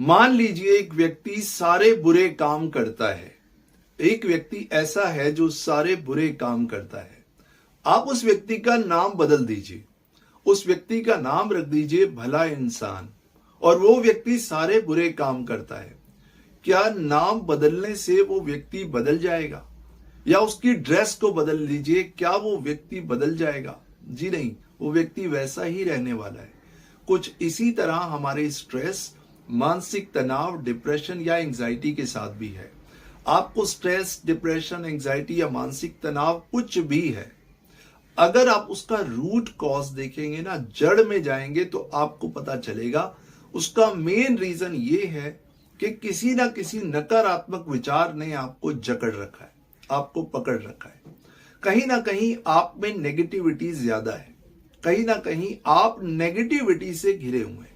मान लीजिए एक व्यक्ति सारे बुरे काम करता है। एक व्यक्ति ऐसा है जो सारे बुरे काम करता है। आप उस व्यक्ति का नाम बदल दीजिए, उस व्यक्ति का नाम रख दीजिए भला इंसान, और वो व्यक्ति सारे बुरे काम करता है। क्या नाम बदलने से वो व्यक्ति बदल जाएगा? या उसकी ड्रेस को बदल लीजिए, क्या वो व्यक्ति बदल जाएगा? जी नहीं, वो व्यक्ति वैसा ही रहने वाला है। कुछ इसी तरह हमारे स्ट्रेस, मानसिक तनाव, डिप्रेशन या एंजाइटी के साथ भी है। आपको स्ट्रेस, डिप्रेशन, एंजाइटी या मानसिक तनाव कुछ भी है, अगर आप उसका रूट कॉज देखेंगे ना, जड़ में जाएंगे, तो आपको पता चलेगा उसका मेन रीजन ये है कि किसी ना किसी नकारात्मक विचार ने आपको जकड़ रखा है, आपको पकड़ रखा है। कहीं ना कहीं आप में नेगेटिविटी ज्यादा है, कहीं ना कहीं आप नेगेटिविटी से घिरे हुए हैं।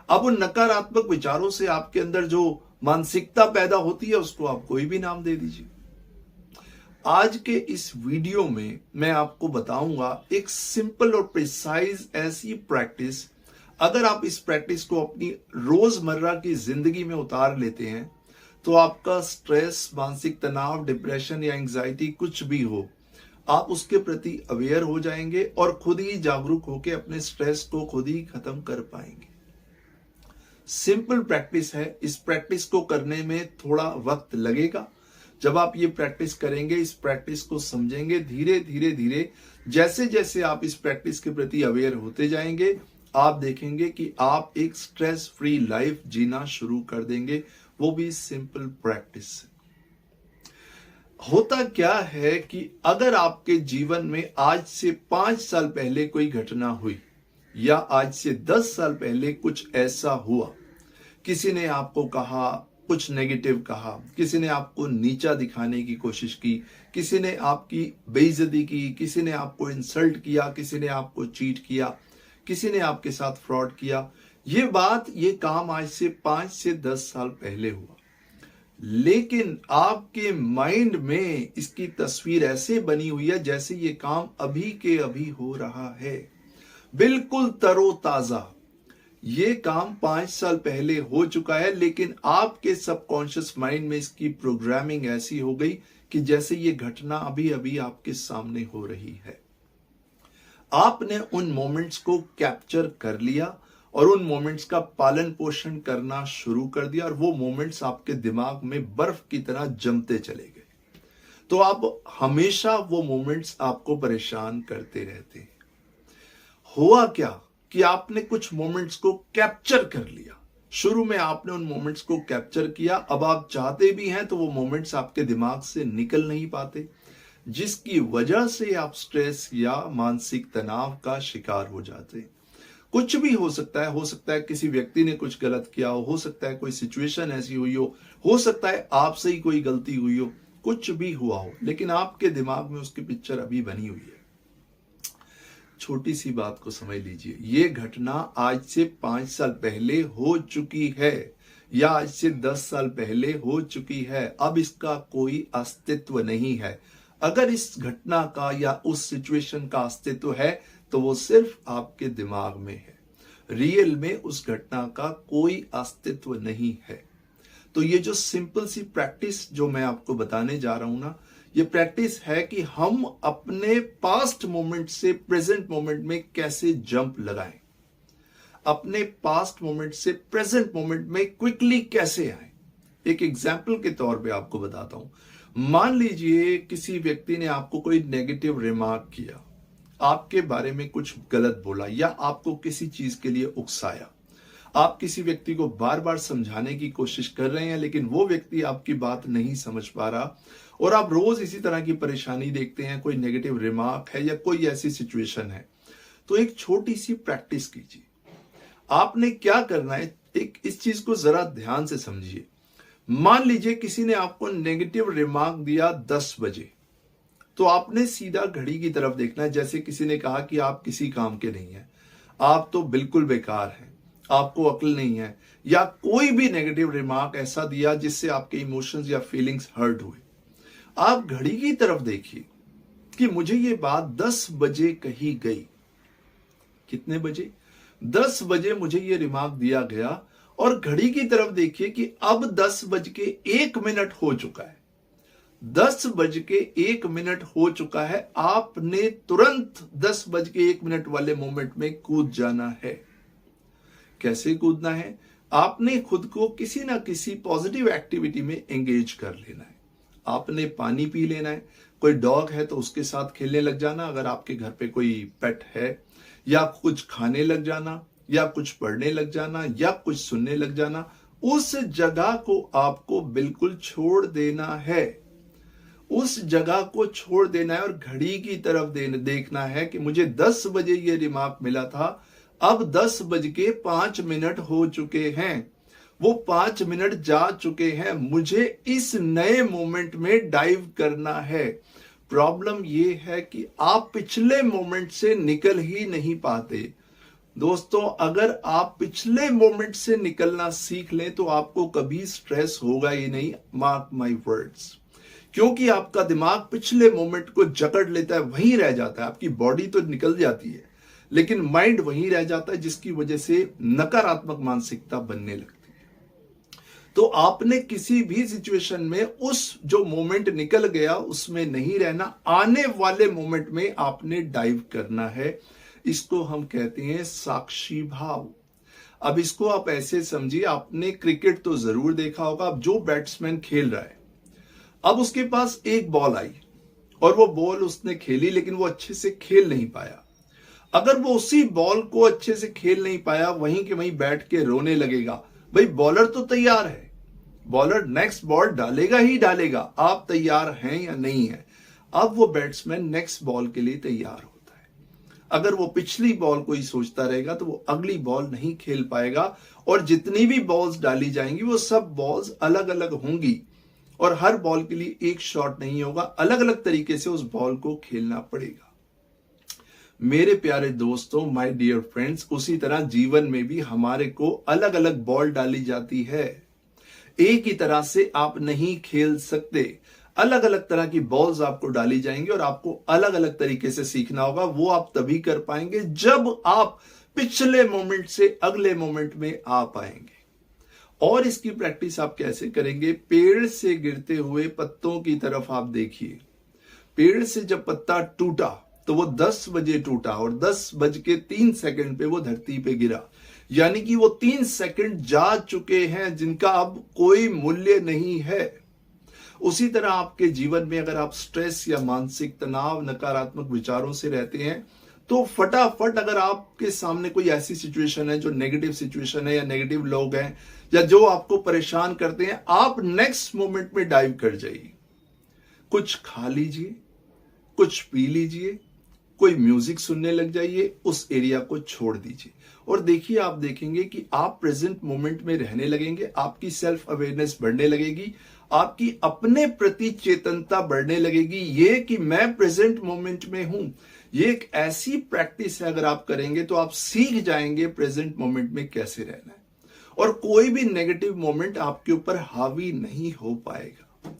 अब उन नकारात्मक विचारों से आपके अंदर जो मानसिकता पैदा होती है, उसको आप कोई भी नाम दे दीजिए। आज के इस वीडियो में मैं आपको बताऊंगा एक सिंपल और प्रिसाइज ऐसी प्रैक्टिस। अगर आप इस प्रैक्टिस को अपनी रोजमर्रा की जिंदगी में उतार लेते हैं, तो आपका स्ट्रेस, मानसिक तनाव, डिप्रेशन या एंजाइटी कुछ भी हो, आप उसके प्रति अवेयर हो जाएंगे और खुद ही जागरूक होकर अपने स्ट्रेस को खुद ही खत्म कर पाएंगे। सिंपल प्रैक्टिस है। इस प्रैक्टिस को करने में थोड़ा वक्त लगेगा। जब आप ये प्रैक्टिस करेंगे, इस प्रैक्टिस को समझेंगे, धीरे धीरे धीरे जैसे जैसे आप इस प्रैक्टिस के प्रति अवेयर होते जाएंगे, आप देखेंगे कि आप एक स्ट्रेस फ्री लाइफ जीना शुरू कर देंगे, वो भी सिंपल प्रैक्टिस से। होता क्या है कि अगर आपके जीवन में आज से 5 साल पहले कोई घटना हुई या आज से 10 साल पहले कुछ ऐसा हुआ, किसी ने आपको कहा, कुछ नेगेटिव कहा, किसी ने आपको नीचा दिखाने की कोशिश की, किसी ने आपकी बेइज्जती की, किसी ने आपको इंसल्ट किया, किसी ने आपको चीट किया, किसी ने आपके साथ फ्रॉड किया, ये काम आज से 5 से 10 साल पहले हुआ। लेकिन आपके माइंड में इसकी तस्वीर ऐसे बनी हुई है जैसे ये काम अभी के अभी हो रहा है, बिल्कुल तरोताजा। ये काम 5 साल पहले हो चुका है, लेकिन आपके सबकॉन्शियस माइंड में इसकी प्रोग्रामिंग ऐसी हो गई कि जैसे ये घटना अभी अभी आपके सामने हो रही है। आपने उन मोमेंट्स को कैप्चर कर लिया और उन मोमेंट्स का पालन पोषण करना शुरू कर दिया, और वो मोमेंट्स आपके दिमाग में बर्फ की तरह जमते चले गए। तो आप हमेशा वो मोमेंट्स आपको परेशान करते रहते हैं। हुआ क्या कि आपने कुछ मोमेंट्स को कैप्चर कर लिया। शुरू में आपने उन मोमेंट्स को कैप्चर किया, अब आप चाहते भी हैं तो वो मोमेंट्स आपके दिमाग से निकल नहीं पाते, जिसकी वजह से आप स्ट्रेस या मानसिक तनाव का शिकार हो जाते हैं। कुछ भी हो सकता है किसी व्यक्ति ने कुछ गलत किया हो सकता है कोई सिचुएशन ऐसी हुई हो सकता है आपसे ही कोई गलती हुई हो, कुछ भी हुआ हो, लेकिन आपके दिमाग में उसकी पिक्चर अभी बनी हुई है। छोटी सी बात को समझ लीजिए, ये घटना आज से 5 साल पहले हो चुकी है या आज से 10 साल पहले हो चुकी है। अब इसका कोई अस्तित्व नहीं है। अगर इस घटना का या उस सिचुएशन का अस्तित्व है तो वो सिर्फ आपके दिमाग में है। रियल में उस घटना का कोई अस्तित्व नहीं है। तो ये जो सिंपल सी प्रैक्टिस जो मैं आपको बताने जा रहा हूं ना, ये प्रैक्टिस है कि हम अपने पास्ट मोमेंट से प्रेजेंट मोमेंट में कैसे जंप लगाएं, अपने पास्ट मोमेंट से प्रेजेंट मोमेंट में क्विकली कैसे आए। एक एग्जाम्पल के तौर पे आपको बताता हूं। मान लीजिए किसी व्यक्ति ने आपको कोई नेगेटिव रिमार्क किया, आपके बारे में कुछ गलत बोला या आपको किसी चीज के लिए उकसाया। आप किसी व्यक्ति को बार बार समझाने की कोशिश कर रहे हैं, लेकिन वो व्यक्ति आपकी बात नहीं समझ पा रहा, और आप रोज इसी तरह की परेशानी देखते हैं, कोई नेगेटिव रिमार्क है या कोई ऐसी सिचुएशन है। तो एक छोटी सी प्रैक्टिस कीजिए। आपने क्या करना है, एक इस चीज को जरा ध्यान से समझिए। मान लीजिए किसी ने आपको नेगेटिव रिमार्क दिया 10 बजे, तो आपने सीधा घड़ी की तरफ देखना है। जैसे किसी ने कहा कि आप किसी काम के नहीं हैं, आप तो बिल्कुल बेकार हैं, आपको अक्ल नहीं है, या कोई भी नेगेटिव रिमार्क ऐसा दिया जिससे आपके इमोशंस या फीलिंग्स हर्ट हुए। आप घड़ी की तरफ देखिए कि मुझे ये बात 10 बजे कही गई। कितने बजे? 10 बजे मुझे ये रिमार्क दिया गया, और घड़ी की तरफ देखिए कि अब 10:01 हो चुका है। 10:01 हो चुका है। आपने तुरंत 10:01 वाले मोमेंट में कूद जाना है। कैसे कूदना है? आपने खुद को किसी ना किसी पॉजिटिव एक्टिविटी में एंगेज कर लेना है। आपने पानी पी लेना है। कोई डॉग है तो उसके साथ खेलने लग जाना, अगर आपके घर पे कोई पेट है, या कुछ खाने लग जाना, या कुछ पढ़ने लग जाना, या कुछ सुनने लग जाना। उस जगह को आपको बिल्कुल छोड़ देना है। उस जगह को छोड़ देना है और घड़ी की तरफ देखना है कि मुझे 10 बजे ये रिमार्क मिला था, अब 10:05 हो चुके हैं। वो 5 मिनट जा चुके हैं। मुझे इस नए मोमेंट में डाइव करना है। प्रॉब्लम ये है कि आप पिछले मोमेंट से निकल ही नहीं पाते। दोस्तों, अगर आप पिछले मोमेंट से निकलना सीख लें तो आपको कभी स्ट्रेस होगा ही नहीं। Mark my words. क्योंकि आपका दिमाग पिछले मोमेंट को जकड़ लेता है, वहीं रह जाता है। आपकी बॉडी तो निकल जाती है लेकिन माइंड वहीं रह जाता है, जिसकी वजह से नकारात्मक मानसिकता बनने लगती है। तो आपने किसी भी सिचुएशन में उस जो मोमेंट निकल गया उसमें नहीं रहना, आने वाले मोमेंट में आपने डाइव करना है। इसको हम कहते हैं साक्षी भाव। अब इसको आप ऐसे समझिए, आपने क्रिकेट तो जरूर देखा होगा। अब जो बैट्समैन खेल रहा है, अब उसके पास एक बॉल आई और वो बॉल उसने खेली लेकिन वो अच्छे से खेल नहीं पाया। अगर वो उसी बॉल को अच्छे से खेल नहीं पाया, वहीं के वहीं बैठ के रोने लगेगा, भाई बॉलर तो तैयार है, बॉलर नेक्स्ट बॉल डालेगा ही डालेगा, आप तैयार हैं या नहीं है। अब वो बैट्समैन नेक्स्ट बॉल के लिए तैयार होता है। अगर वो पिछली बॉल को ही सोचता रहेगा तो वो अगली बॉल नहीं खेल पाएगा, और जितनी भी बॉल्स डाली जाएंगी वो सब बॉल्स अलग अलग होंगी और हर बॉल के लिए एक शॉट नहीं होगा। अलग अलग तरीके से उस बॉल को खेलना पड़ेगा। मेरे प्यारे दोस्तों, माय डियर फ्रेंड्स, उसी तरह जीवन में भी हमारे को अलग अलग बॉल डाली जाती है। एक ही तरह से आप नहीं खेल सकते। अलग अलग तरह की बॉल्स आपको डाली जाएंगी और आपको अलग अलग तरीके से सीखना होगा। वो आप तभी कर पाएंगे जब आप पिछले मोमेंट से अगले मोमेंट में आ पाएंगे। और इसकी प्रैक्टिस आप कैसे करेंगे? पेड़ से गिरते हुए पत्तों की तरफ आप देखिए। पेड़ से जब पत्ता टूटा तो वो 10 बजे टूटा और 10:03 पे वो धरती पे गिरा, यानी कि वो 3 सेकंड जा चुके हैं जिनका अब कोई मूल्य नहीं है। उसी तरह आपके जीवन में अगर आप स्ट्रेस या मानसिक तनाव, नकारात्मक विचारों से रहते हैं तो फटाफट, अगर आपके सामने कोई ऐसी सिचुएशन है जो नेगेटिव सिचुएशन है या नेगेटिव लोग हैं या जो आपको परेशान करते हैं, आप नेक्स्ट मोमेंट में डाइव कर जाइए। कुछ खा लीजिए, कुछ पी लीजिए, कोई म्यूजिक सुनने लग जाइए, उस एरिया को छोड़ दीजिए और देखिए, आप देखेंगे कि आप प्रेजेंट मोमेंट में रहने लगेंगे। आपकी सेल्फ अवेयरनेस बढ़ने लगेगी, आपकी अपने प्रति चेतनता बढ़ने लगेगी। ये कि मैं प्रेजेंट मोमेंट में हूं, ये एक ऐसी प्रैक्टिस है। अगर आप करेंगे तो आप सीख जाएंगे प्रेजेंट मोमेंट में कैसे रहना है और कोई भी नेगेटिव मोमेंट आपके ऊपर हावी नहीं हो पाएगा।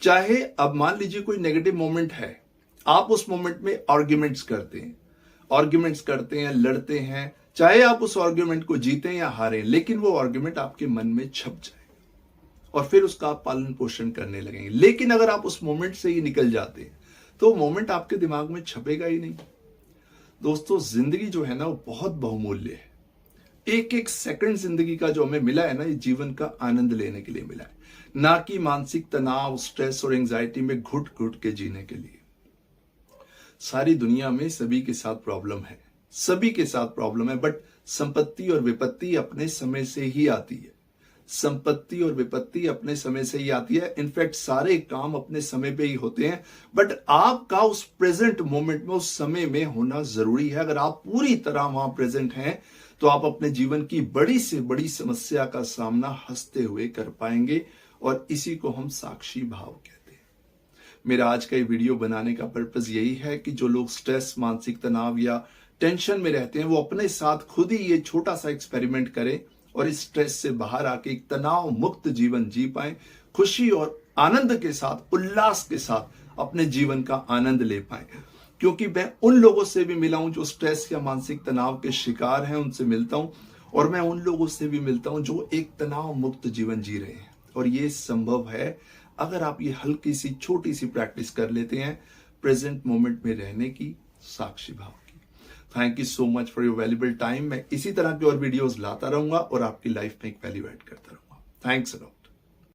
चाहे अब मान लीजिए कोई नेगेटिव मोमेंट है, आप उस मोमेंट में आर्ग्यूमेंट्स करते हैं, लड़ते हैं, चाहे आप उस आर्ग्यूमेंट को जीतें या हारें, लेकिन वो आर्ग्यूमेंट आपके मन में छप जाए और फिर उसका आप पालन पोषण करने लगेंगे। लेकिन अगर आप उस मोमेंट से ही निकल जाते हैं तो मोमेंट आपके दिमाग में छपेगा ही नहीं। दोस्तों, जिंदगी जो है ना वो बहुत बहुमूल्य है। एक एक सेकंड जिंदगी का जो हमें मिला है ना, ये जीवन का आनंद लेने के लिए मिला है, ना कि मानसिक तनाव, स्ट्रेस और एंजाइटी में घुट घुट के जीने के लिए। सारी दुनिया में सभी के साथ प्रॉब्लम है, बट संपत्ति और विपत्ति अपने समय से ही आती है। इनफैक्ट सारे काम अपने समय पे ही होते हैं, बट आपका उस प्रेजेंट मोमेंट में, उस समय में होना जरूरी है। अगर आप पूरी तरह वहां प्रेजेंट हैं तो आप अपने जीवन की बड़ी से बड़ी समस्या का सामना हंसते हुए कर पाएंगे और इसी को हम साक्षी भाव कहते हैं। मेरा आज का ये वीडियो बनाने का पर्पस यही है कि जो लोग स्ट्रेस, मानसिक तनाव या टेंशन में रहते हैं वो अपने साथ खुद ही ये छोटा सा एक्सपेरिमेंट करें और इस स्ट्रेस से बाहर आके एक तनाव मुक्त जीवन जी पाएं, खुशी और आनंद के साथ, उल्लास के साथ अपने जीवन का आनंद ले पाएं। क्योंकि मैं उन लोगों से भी मिला हूं जो स्ट्रेस या मानसिक तनाव के शिकार हैं, उनसे मिलता हूं और मैं उन लोगों से भी मिलता हूं जो एक तनाव मुक्त जीवन जी रहे हैं, और ये संभव है अगर आप ये हल्की सी छोटी सी प्रैक्टिस कर लेते हैं प्रेजेंट मोमेंट में रहने की, साक्षी भाव की। Thank you so much for your valuable time. मैं इसी तरह के और वीडियोस लाता रहूंगा और आपकी लाइफ में एक वैल्यू ऐड करता रहूंगा। Thanks a lot.